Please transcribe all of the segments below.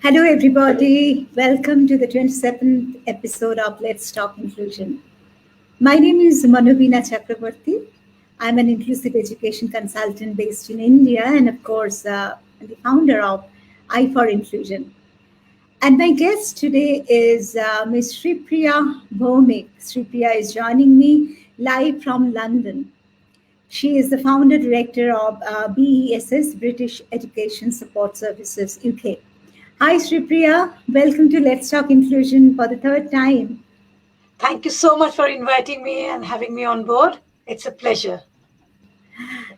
Hello, everybody. Welcome to the 27th episode of Let's Talk Inclusion. My name is Manobina Chakraborty. I'm an inclusive education consultant based in India and, of course, the founder of I for Inclusion. And my guest today is Ms. Sreepriya Bhowmik. Sreepriya is joining me live from London. She is the founder director of BESS, British Education Support Services, UK. Hi, Sreepriya. Welcome to Let's Talk Inclusion for the third time. Thank you so much for inviting me and having me on board. It's a pleasure.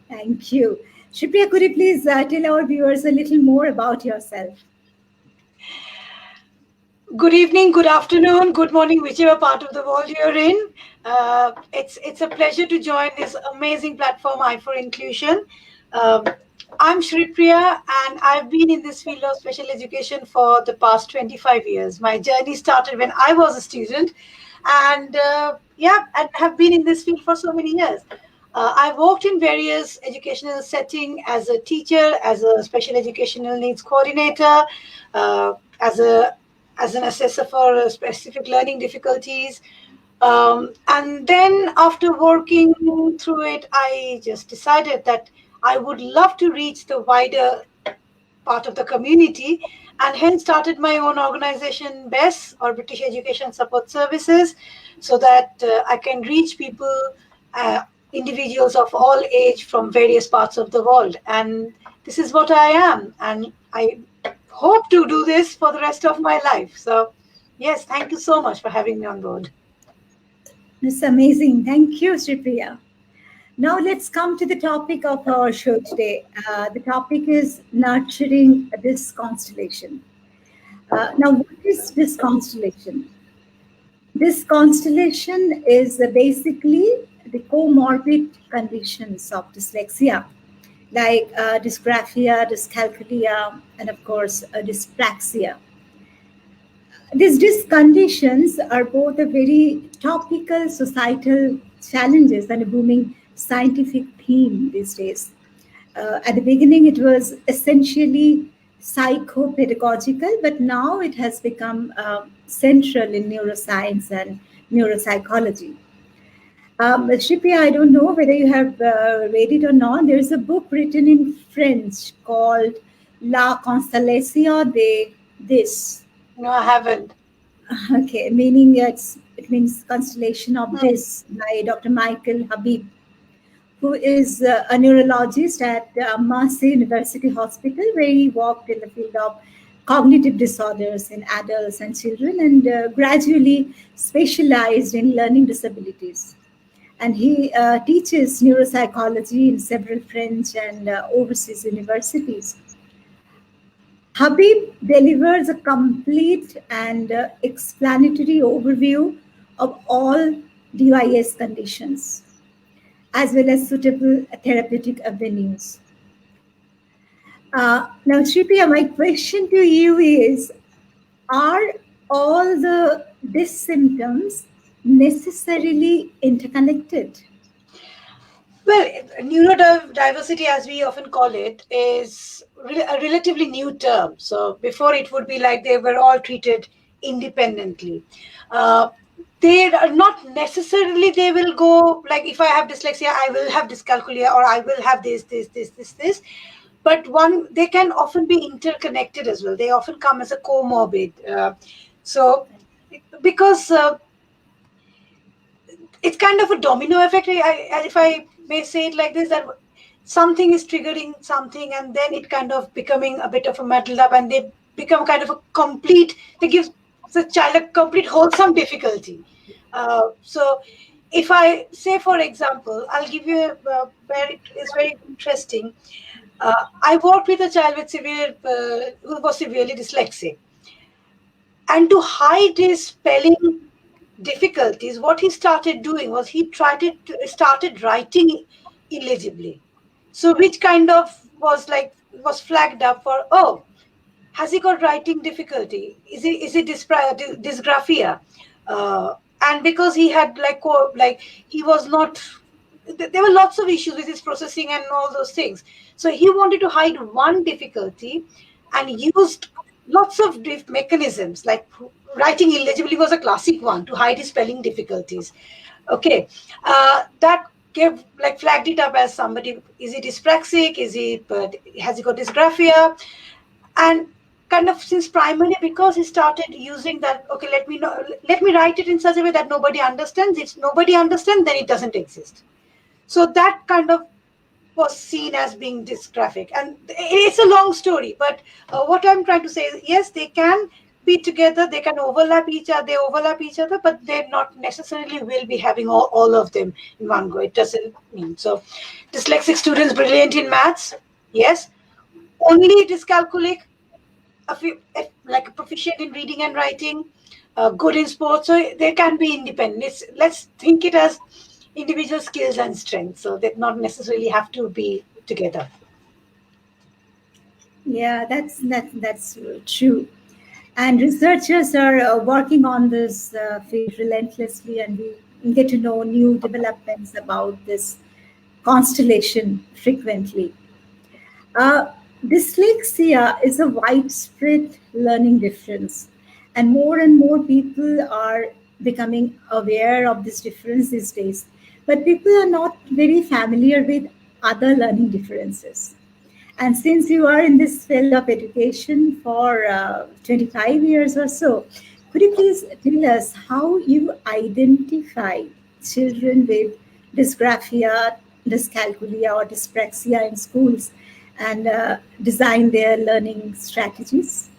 Thank you. Sreepriya, could you please tell our viewers a little more about yourself? Good evening, good afternoon, good morning, whichever part of the world you're in. It's a pleasure to join this amazing platform, I for Inclusion. Um, I'm Sreepriya, and I've been in this field of special education for the past 25 years. My journey started when I was a student, and and have been in this field for so many years. I've worked in various educational settings as a teacher, as a special educational needs coordinator, as an assessor for specific learning difficulties. And then after working through it, I just decided that I would love to reach the wider part of the community, and hence started my own organization, BESS, or British Education Support Services, so that I can reach people, uh, individuals of all age from various parts of the world. And this is what I am, and I hope to do this for the rest of my life. So, yes, thank you so much for having me on board. It's amazing. Thank you, Sreepriya. Now, let's come to the topic of our show today. The topic is nurturing this constellation. Now, what is this constellation? This constellation is basically the comorbid conditions of dyslexia, like dysgraphia, dyscalculia, and of course, dyspraxia. These conditions are both a very topical societal challenges and a booming scientific theme these days. At the beginning, it was essentially psychopedagogical, but now it has become central in neuroscience and neuropsychology. Shippy, I don't know whether you have read it or not. There's a book written in French called La Constellation de This. No, I haven't. Okay, meaning it means constellation of this by Dr. Michael Habib, who is a neurologist at Marseille University Hospital, where he worked in the field of cognitive disorders in adults and children, and gradually specialized in learning disabilities. And he teaches neuropsychology in several French and overseas universities. Habib delivers a complete and explanatory overview of all DIS conditions, as well as suitable therapeutic avenues. Now, Sripriya, my question to you is, are all these symptoms necessarily interconnected? Well, neurodiversity, as we often call it, is a relatively new term. So before it would be like they were all treated independently. Uh, they are not necessarily, they will go like, if I have dyslexia, I will have dyscalculia, or I will have this. But they can often be interconnected as well. They often come as a comorbid. So because it's kind of a domino effect. If I may say it like this, that something is triggering something, and then it kind of becoming a bit of a muddled up, and they become kind of a complete. They give the child a complete wholesome difficulty. So, if I say, for example, I'll give you where it is very interesting. I worked with a child with who was severely dyslexic, and to hide his spelling difficulties, what he started doing was he started writing illegibly. So which kind of was flagged up for, oh, has he got writing difficulty? Is it dysgraphia? And because he had he was not, there were lots of issues with his processing and all those things. So he wanted to hide one difficulty and used lots of mechanisms, like writing illegibly was a classic one to hide his spelling difficulties. Okay, that gave, like, flagged it up as somebody, is he dyspraxic, is he has he got dysgraphia? And kind of since primary, because he started using that, okay, let me write it in such a way that nobody understands. If nobody understands, then it doesn't exist. So that kind of was seen as being dysgraphic. And it's a long story, but what I'm trying to say is, yes, they can be together, they can overlap each other, but they not necessarily will be having all of them in one go. It doesn't mean so. Dyslexic students brilliant in maths, yes. Only dyscalculic, like a proficient in reading and writing, good in sports, so they can be independent. Let's think it as individual skills and strengths, so they not necessarily have to be together. Yeah, that's true. And researchers are working on this field relentlessly, and we get to know new developments about this constellation frequently. Uh, Dyslexia is a widespread learning difference, and more people are becoming aware of this difference these days. But people are not very familiar with other learning differences. And since you are in this field of education for 25 years or so, could you please tell us how you identify children with dysgraphia, dyscalculia, or dyspraxia in schools and design their learning strategies?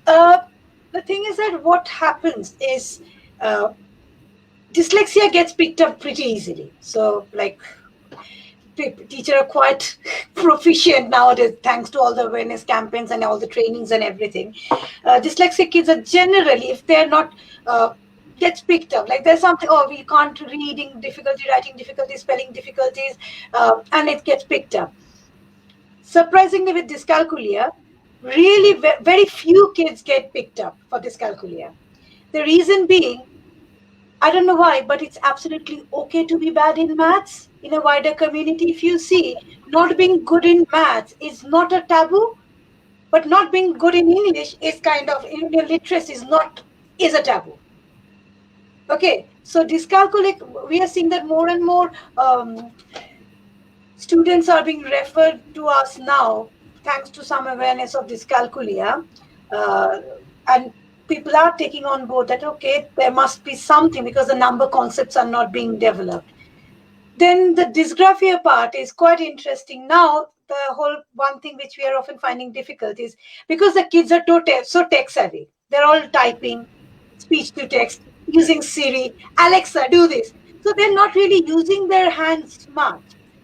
Uh, the thing is that what happens is, dyslexia gets picked up pretty easily. So, like, teachers are quite proficient nowadays, thanks to all the awareness campaigns and all the trainings and everything. Dyslexic kids are generally, if they're not, gets picked up. Like, there's something, oh, we can't, reading difficulty, writing difficulties, spelling difficulties, and it gets picked up. Surprisingly, with dyscalculia, really very few kids get picked up for dyscalculia. The reason being, I don't know why, but it's absolutely okay to be bad in maths in a wider community. If you see, not being good in maths is not a taboo, but not being good in English is kind of, in your literacy is a taboo. Okay, so dyscalculic, we are seeing that more and more students are being referred to us now, thanks to some awareness of dyscalculia, and people are taking on board that, okay, there must be something because the number concepts are not being developed. Then the dysgraphia part is quite interesting. Now, the whole one thing which we are often finding difficult is because the kids are so tech savvy. They're all typing, speech to text, using Siri, Alexa, do this. So they're not really using their hands much.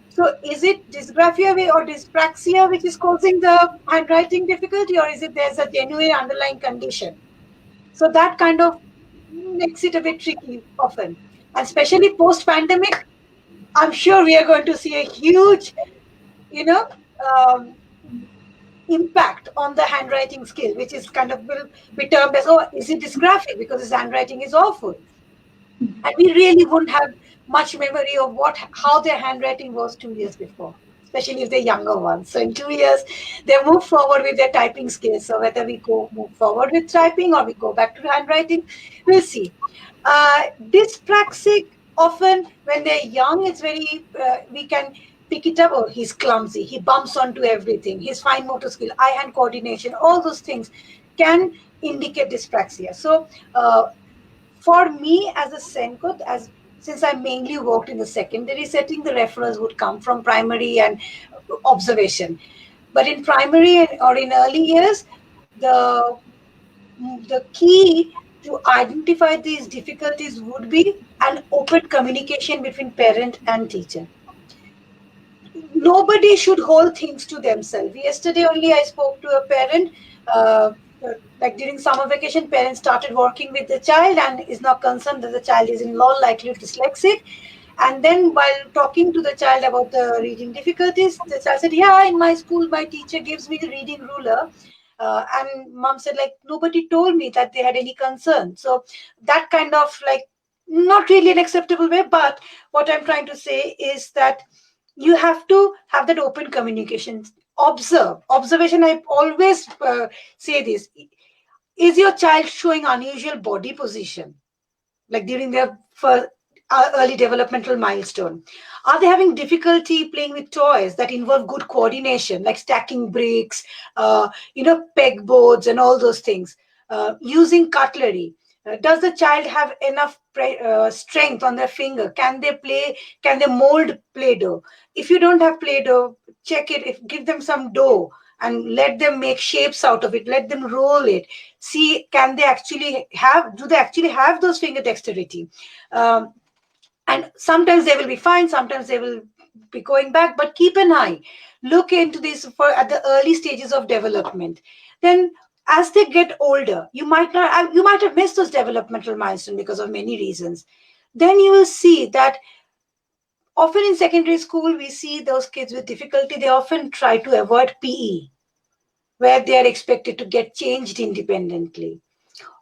So is it dysgraphia or dyspraxia which is causing the handwriting difficulty, or is it there's a genuine underlying condition? So that kind of makes it a bit tricky often. And especially post-pandemic, I'm sure we are going to see a huge, you know, um, impact on the handwriting skill, which is kind of will be termed as, oh, is it dysgraphic because his handwriting is awful? And we really wouldn't have much memory of how their handwriting was 2 years before, especially if they're younger ones. So in 2 years, they move forward with their typing skills. So whether we move forward with typing or we go back to handwriting, we'll see. Dyspraxic, often when they're young, it's very, we can pick it up. Oh, he's clumsy. He bumps onto everything. His fine motor skill, eye-hand coordination, all those things can indicate dyspraxia. So for me as a Senkut, since I mainly worked in the secondary setting, the referrals would come from primary and observation. But in primary or in early years, the key to identify these difficulties would be an open communication between parent and teacher. Nobody should hold things to themselves. Yesterday only I spoke to a parent, like during summer vacation, parents started working with the child and is now concerned that the child is in all likelihood dyslexic. And then while talking to the child about the reading difficulties, the child said, yeah, in my school, my teacher gives me the reading ruler. And mom said, like, nobody told me that they had any concern. So that kind of, like, not really an acceptable way, but what I'm trying to say is that you have to have that open communication. Observation. I always say this: is your child showing unusual body position, like during their first early developmental milestone? Are they having difficulty playing with toys that involve good coordination, like stacking bricks, pegboards, and all those things? Using cutlery. Does the child have enough strength on their finger? Can they play? Can they mold play-doh? If you don't have play-doh, check it. If give them some dough and let them make shapes out of it. Let them roll it. See, can they actually have? Do they actually have those finger dexterity? Um, and sometimes they will be fine, sometimes they will be going back, but keep an eye, look into this for at the early stages of development. Then as they get older, you might have missed those developmental milestones because of many reasons. Then you will see that often in secondary school we see those kids with difficulty, they often try to avoid PE, where they are expected to get changed independently,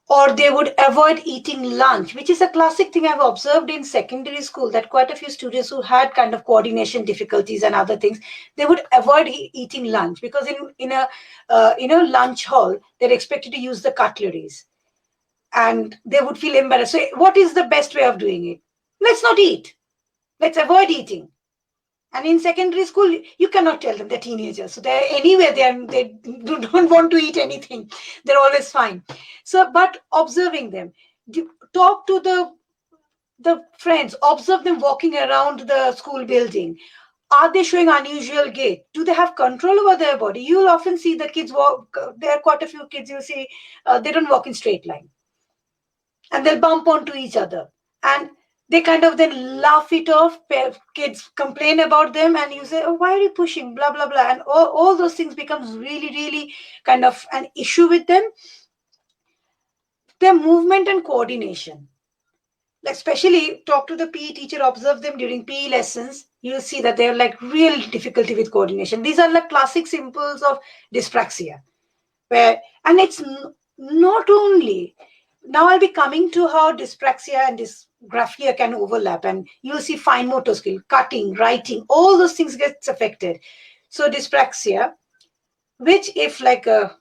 or they would avoid eating lunch, which is a classic thing I've observed in secondary school, that quite a few students who had kind of coordination difficulties and other things, they would avoid eating lunch, because in a lunch hall they're expected to use the cutleries and they would feel embarrassed. So what is the best way of doing it? Let's not eat, let's avoid eating. And in secondary school, you cannot tell them, they're teenagers. So they're anyway, they don't want to eat anything. They're always fine. So, but observing them, talk to the friends, observe them walking around the school building. Are they showing unusual gait? Do they have control over their body? You'll often see the kids walk. There are quite a few kids you'll see, they don't walk in straight line, and they'll bump onto each other, and they kind of then laugh it off. Kids complain about them and you say, oh, why are you pushing, blah blah blah, and all those things becomes really really kind of an issue with them. Their movement and coordination, like especially talk to the PE teacher, observe them during PE lessons, you'll see that they're like real difficulty with coordination. These are like classic symbols of dyspraxia, where, and it's not only, now I'll be coming to how dyspraxia and dysgraphia can overlap, and you'll see fine motor skill, cutting, writing, all those things gets affected. So dyspraxia, which if like a,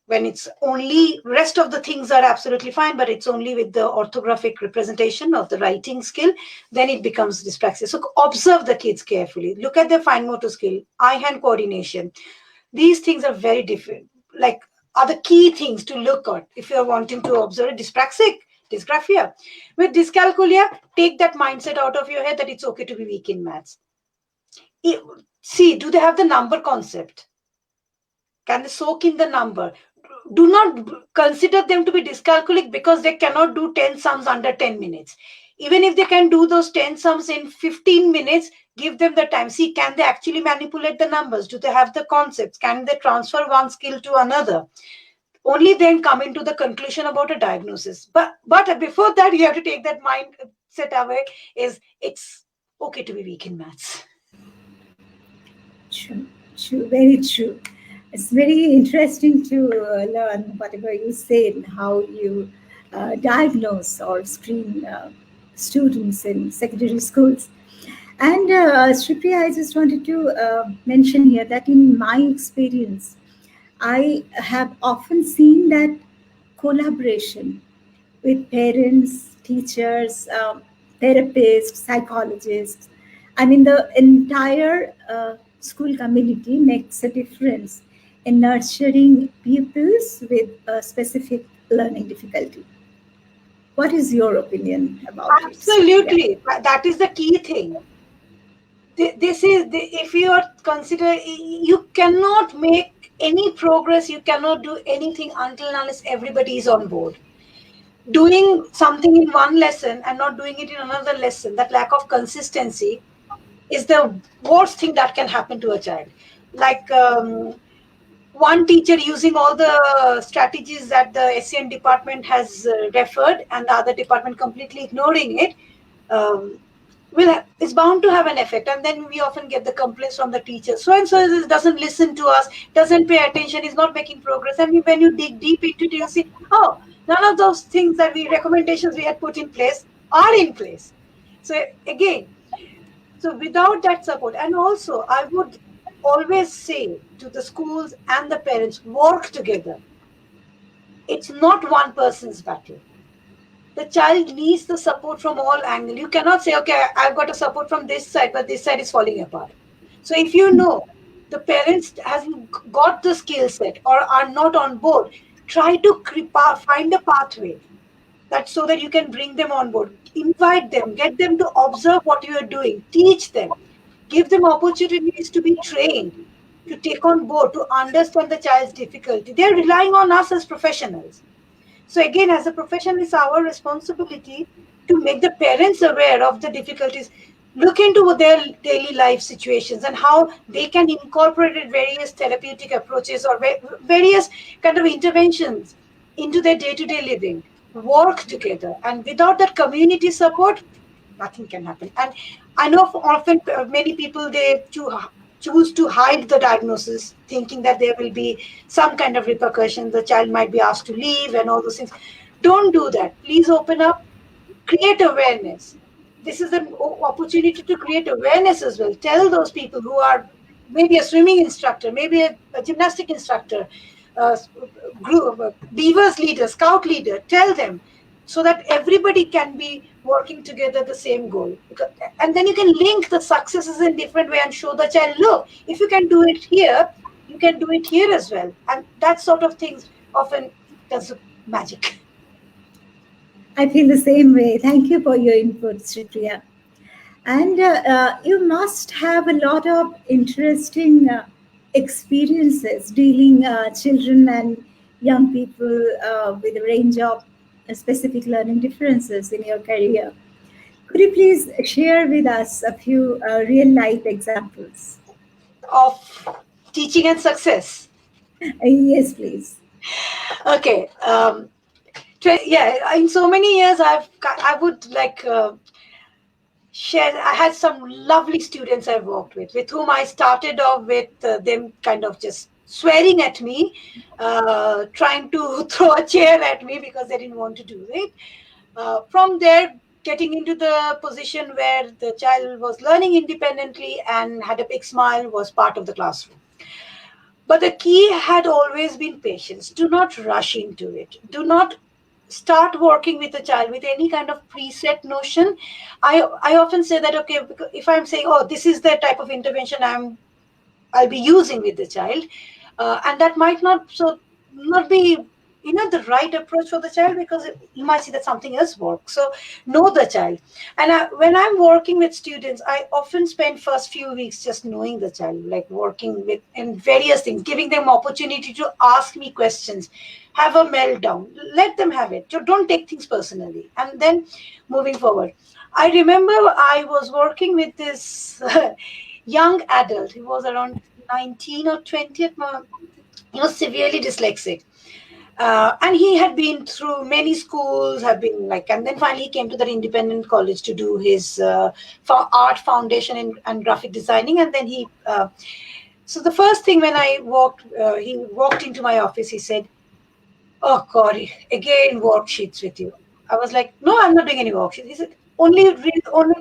when it's only, rest of the things are absolutely fine, but it's only with the orthographic representation of the writing skill, then it becomes dyspraxia. So observe the kids carefully, look at their fine motor skill, eye hand coordination. These things are very different, like are the key things to look at if you're wanting to observe dyspraxic dysgraphia. With dyscalculia, take that mindset out of your head that it's okay to be weak in maths. See, do they have the number concept? Can they soak in the number? Do not consider them to be dyscalculic because they cannot do 10 sums under 10 minutes. Even if they can do those 10 sums in 15 minutes, give them the time. See, can they actually manipulate the numbers? Do they have the concepts? Can they transfer one skill to another? Only then come into the conclusion about a diagnosis. But before that, you have to take that mindset away, is it's okay to be weak in maths. True, very true. It's very interesting to learn whatever you said, how you diagnose or screen students in secondary schools. And Sreepriya, I just wanted to mention here that in my experience, I have often seen that collaboration with parents, teachers, therapists, psychologists. I mean, the entire school community makes a difference in nurturing pupils with a specific learning difficulty. What is your opinion about it? Absolutely. That is the key thing. This is, if you are consider, you cannot make any progress, you cannot do anything until and unless everybody is on board. Doing something in one lesson and not doing it in another lesson, that lack of consistency is the worst thing that can happen to a child. Like one teacher using all the strategies that the SEN department has referred, and the other department completely ignoring it, is bound to have an effect. And then we often get the complaints from the teachers, so and so doesn't listen to us, doesn't pay attention, is not making progress. And when you dig deep into it, you see, oh, none of those things that recommendations we had put in place are in place. So again, so without that support, and also I would always say to the schools and the parents, work together. It's not one person's battle. The child needs the support from all angles. You cannot say, okay, I've got a support from this side, but this side is falling apart. So if you know the parents hasn't got the skill set or are not on board, try to find a pathway that so that you can bring them on board. Invite them, get them to observe what you are doing, teach them, give them opportunities to be trained, to take on board, to understand the child's difficulty. They're relying on us as professionals. So again, as a profession, it's our responsibility to make the parents aware of the difficulties, look into their daily life situations and how they can incorporate various therapeutic approaches or various kind of interventions into their day-to-day living, work together. And without that community support, nothing can happen. And I know often many people, they choose to hide the diagnosis, thinking that there will be some kind of repercussion. The child might be asked to leave and all those things. Don't do that. Please open up, create awareness. This is an opportunity to create awareness as well. Tell those people who are maybe a swimming instructor, maybe a gymnastic instructor, uh, group, beavers leader, scout leader, tell them so that everybody can be working together the same goal. And then you can link the successes in different way and show the child, look, if you can do it here, you can do it here as well. And that sort of things often does magic. I feel the same way. Thank you for your input, Sreepriya. And you must have a lot of interesting experiences dealing children and young people with a range of specific learning differences in your career. Could you please share with us a few real life examples? Of teaching and success. Yes, please. Okay. Yeah, in so many years, I would like share. I had some lovely students I worked with whom I started off with them kind of just swearing at me, trying to throw a chair at me because they didn't want to do it. From there, getting into the position where the child was learning independently and had a big smile, was part of the classroom. But the key had always been patience. Do not rush into it. Do not start working with a child with any kind of preset notion. I often say that, okay, if I'm saying, oh, this is the type of intervention I'll be using with the child, and that might not be the right approach for the child, because you might see that something else works. So know the child. And when I'm working with students, I often spend first few weeks just knowing the child, like working with in various things, giving them opportunity to ask me questions, have a meltdown, let them have it. Don't take things personally, and then moving forward. I remember I was working with this young adult. He was around 19 or 20 at my, he was severely dyslexic. And he had been through many schools, have been like, and then finally he came to that independent college to do his art foundation and graphic designing. And then so the first thing when he walked into my office, he said, "Oh God, again worksheets with you." I was like, "No, I'm not doing any worksheets." He said, only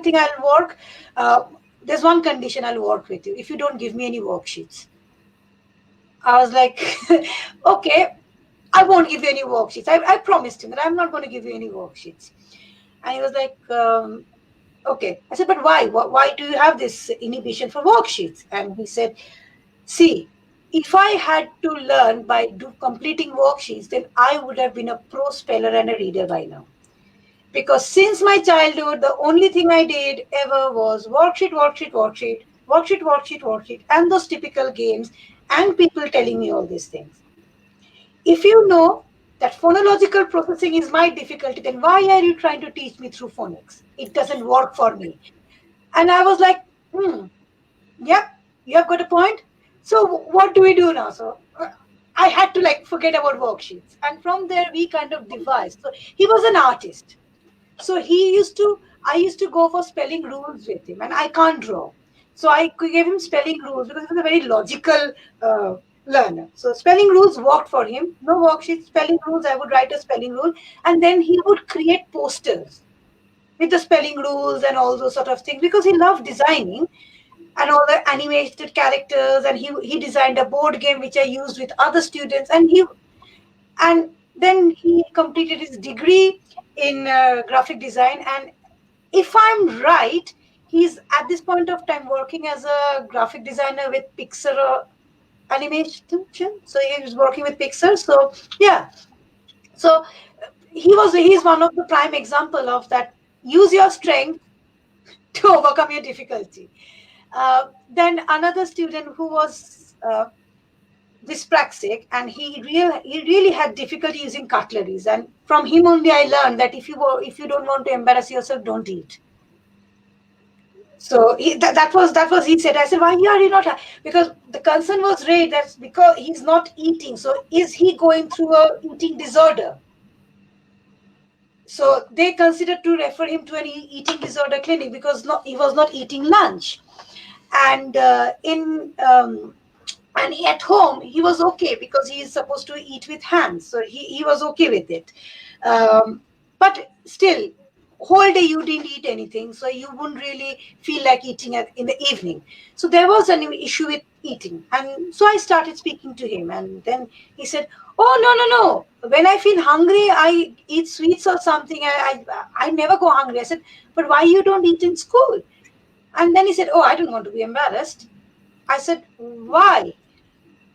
thing I'll work, uh, there's one condition I'll work with you: if you don't give me any worksheets." I was like, "Okay, I won't give you any worksheets." I promised him that I'm not going to give you any worksheets. And he was like, "Okay." I said, "But why? Why do you have this inhibition for worksheets?" And he said, "See, if I had to learn by completing worksheets, then I would have been a pro speller and a reader by now. Because since my childhood, the only thing I did ever was worksheet, worksheet, worksheet, worksheet, worksheet, worksheet, and those typical games, and people telling me all these things. If you know that phonological processing is my difficulty, then why are you trying to teach me through phonics? It doesn't work for me." And I was like, "Yep, you have got a point. So what do we do now?" So I had to like forget about worksheets. And from there, we kind of devised. So he was an artist. So I used to go for spelling rules with him, and I can't draw. So I gave him spelling rules because he was a very logical learner. So spelling rules worked for him. No worksheets, spelling rules. I would write a spelling rule, and then he would create posters with the spelling rules and all those sort of things because he loved designing. and all the animated characters, and he designed a board game which I used with other students, and then he completed his degree in graphic design. And if I'm right, he's at this point of time working as a graphic designer with Pixar animation. So he's working with Pixar. So yeah, so he's one of the prime example of that. Use your strength to overcome your difficulty. Then another student who was dyspraxic, and he really had difficulty using cutleries. And from him only I learned that if you don't want to embarrass yourself, don't eat. So that was he said. I said, why are you not? Because the concern was raised that's because he's not eating. So is he going through a eating disorder? So they considered to refer him to an eating disorder clinic because he was not eating lunch. And and at home he was okay because he is supposed to eat with hands, so he was okay with it. But still, whole day you didn't eat anything, so you wouldn't really feel like eating in the evening. So there was an issue with eating, and so I started speaking to him, and then he said, oh, no, when I feel hungry I eat sweets or something. I never go hungry. I said, but why you don't eat in school? And then he said, oh, I don't want to be embarrassed. I said, why?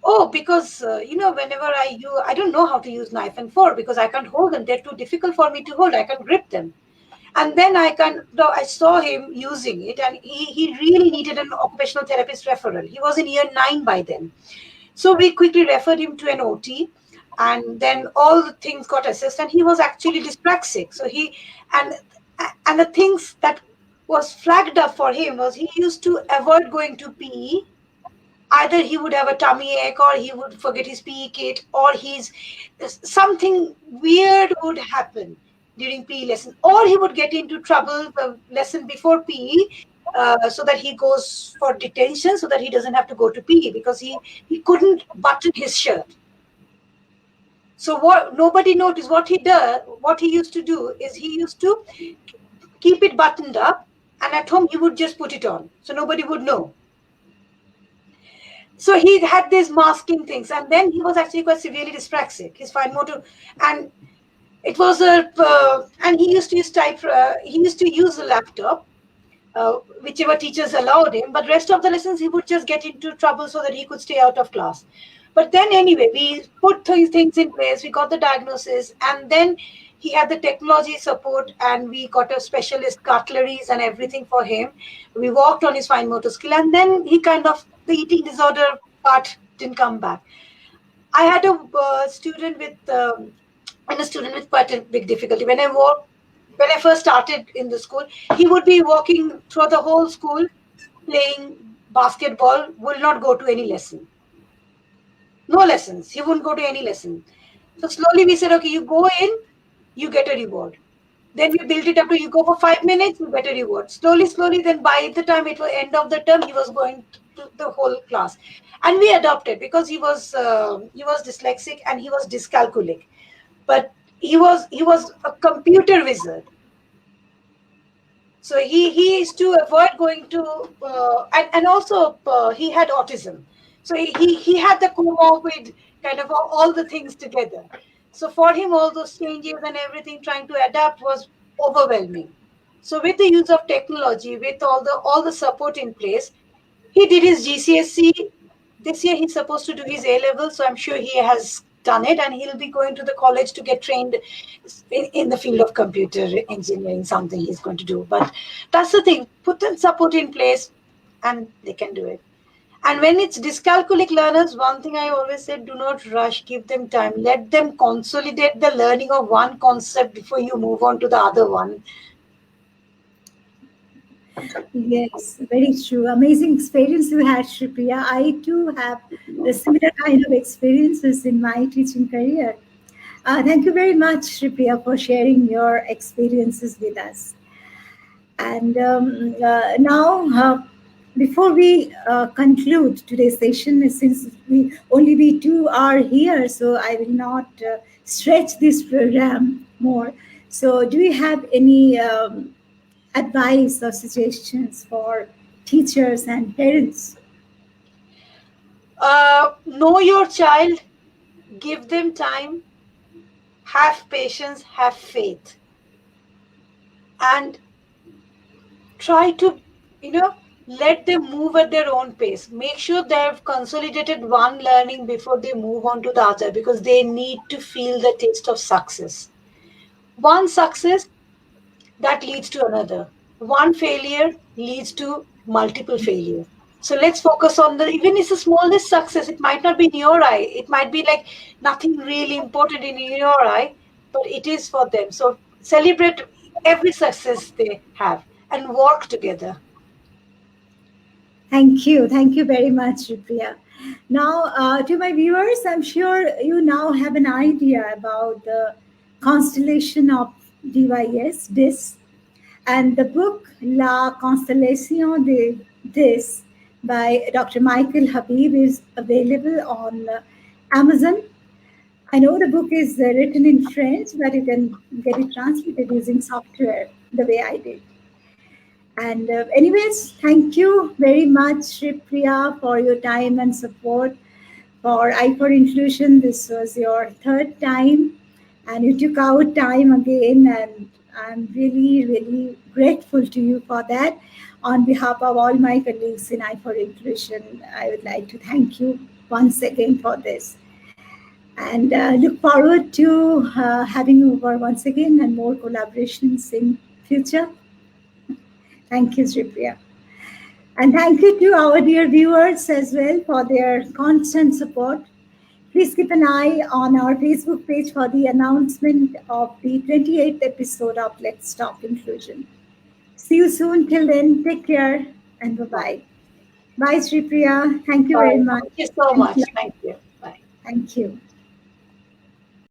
Oh, because whenever I don't know how to use knife and fork because I can't hold them. They're too difficult for me to hold. I can't grip them. And then I saw him using it, and he really needed an occupational therapist referral. He was in year 9 by then. So we quickly referred him to an OT, and then all the things got assessed, and he was actually dyspraxic. So and and the things that was flagged up for him was he used to avoid going to PE. Either he would have a tummy ache, or he would forget his PE kit, or something weird would happen during PE lesson, or he would get into trouble the lesson before PE, so that he goes for detention, so that he doesn't have to go to PE because he couldn't button his shirt. So what nobody noticed, what he used to do is he used to keep it buttoned up, and at home he would just put it on, so nobody would know. So he had these masking things, and then he was actually quite severely dyspraxic. His fine motor, and it was and he used to use the laptop, whichever teachers allowed him. But rest of the lessons he would just get into trouble so that he could stay out of class. But then anyway, we put these things in place. We got the diagnosis, and then he had the technology support, and we got a specialist cutleries and everything for him. We worked on his fine motor skill, and then the eating disorder part didn't come back. I had a student with quite a big difficulty. When I first started in the school, he would be walking through the whole school playing basketball, will not go to any lesson. No lessons. He wouldn't go to any lesson. So slowly we said, okay, you go in, you get a reward. Then we built it up to you go for 5 minutes, you get a reward. Slowly, then by the time it was end of the term, he was going to the whole class. And we adopted because he was dyslexic and he was dyscalculic. But he was a computer wizard. So he used to avoid going to and also he had autism. So he had the comorbid kind of all the things together. So for him, all those changes and everything, trying to adapt was overwhelming. So with the use of technology, with all the support in place, he did his GCSE. This year he's supposed to do his A level, so I'm sure he has done it, and he'll be going to the college to get trained in the field of computer engineering, something he's going to do. But that's the thing, put the support in place and they can do it. And when it's dyscalculic learners, one thing I always say, do not rush, give them time, let them consolidate the learning of one concept before you move on to the other one. Yes, very true. Amazing experience you had, Sreepriya. I too have a similar kind of experiences in my teaching career. Thank you very much, Sreepriya, for sharing your experiences with us. And now, before we conclude today's session, since we two are here, so I will not stretch this program more. So, do you have any advice or suggestions for teachers and parents? Know your child, give them time, have patience, have faith, and try to, let them move at their own pace. Make sure they've consolidated one learning before they move on to the other, because they need to feel the taste of success. One success, that leads to another. One failure leads to multiple failure. So let's focus on the, even it's the smallest success. It might not be in your eye. It might be like nothing really important in your eye, but it is for them. So celebrate every success they have and work together. Thank you. Thank you very much, Sreepriya. Now, to my viewers, I'm sure you now have an idea about the constellation of DYS, and the book La Constellation de Dys by Dr. Michael Habib is available on Amazon. I know the book is written in French, but you can get it translated using software the way I did. And anyways, thank you very much, Sreepriya, for your time and support for I for Inclusion. This was your third time, and you took out time again, and I'm really, really grateful to you for that. On behalf of all my colleagues in I for Inclusion, I would like to thank you once again for this. And look forward to having you over once again and more collaborations in future. Thank you, Sreepriya. And thank you to our dear viewers as well for their constant support. Please keep an eye on our Facebook page for the announcement of the 28th episode of Let's Talk Inclusion. See you soon. Till then, take care and bye-bye. Bye, Sreepriya. Thank you very Bye. much. Thank you so much. Thank you. Bye. Thank you.